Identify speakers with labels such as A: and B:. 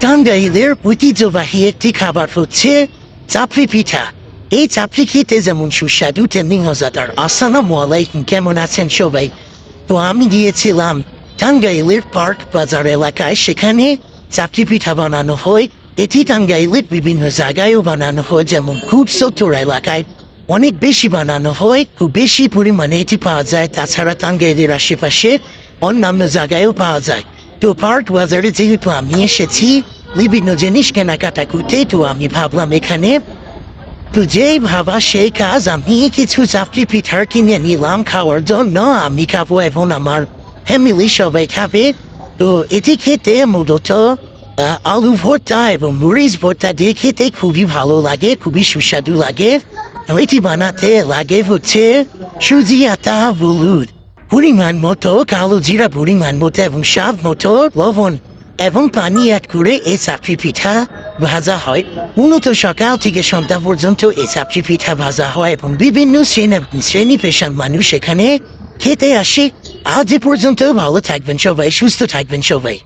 A: টাঙ্গাইলের ঐতিহ্যবাহী একটি খাবার হচ্ছে চাপড়ি পিঠা। এই চাপড়ি খেতে যেমন সুস্বাদু তেমনি মজাদার। আসসালামু আলাইকুম, কেমন আছেন সবাই? তো আমি গিয়েছিলাম টাঙ্গাইলের পার্ক বাজার এলাকায়, সেখানে চাপড়ি পিঠা বানানো হয়। এটি টাঙ্গাইলের বিভিন্ন জায়গায়ও বানানো হয়, যেমন খুব চত্বর এলাকায় অনেক বেশি বানানো হয়, খুব বেশি পরিমাণে এটি পাওয়া যায়। তাছাড়া টাঙ্গাইলের আশেপাশে অন্যান্য জায়গায়ও পাওয়া যায়। তো পার্ক বাজারে যেহেতু আমি এসেছি বিভিন্ন জিনিস কেনাকাটা করতে, তো আমি ভাবলাম এখানে তো যেই ভাবা সেই কাজ, আমি কিছু চাপড়ি পিঠার কিনে নিলাম খাওয়ার জন্য। আমি খাবো এবং আমার ফ্যামিলি সবাই খাবে। তো এটি খেতে মূলত আলু ভর্তা এবং মরিচ ভর্তা দিয়ে খেতে খুবই ভালো লাগে, খুবই সুস্বাদু লাগে। এটি বানাতে লাগে হচ্ছে সুজি, আটা, হলুদ, পরিমাণ মতো কালো জিরা, পরিমাণ মতো এবং স্বাদ মতো লবণ এবং পানি অ্যাড করে এই চাপড়ি পিঠা ভাজা হয়। মূলত সকাল থেকে সন্ধ্যা পর্যন্ত এই চাপড়ি পিঠা ভাজা হয় এবং বিভিন্ন শ্রেণী পেশার মানুষ এখানে খেতে আসে। আজ এ পর্যন্ত, ভালো থাকবেন সবাই, সুস্থ থাকবেন সবাই।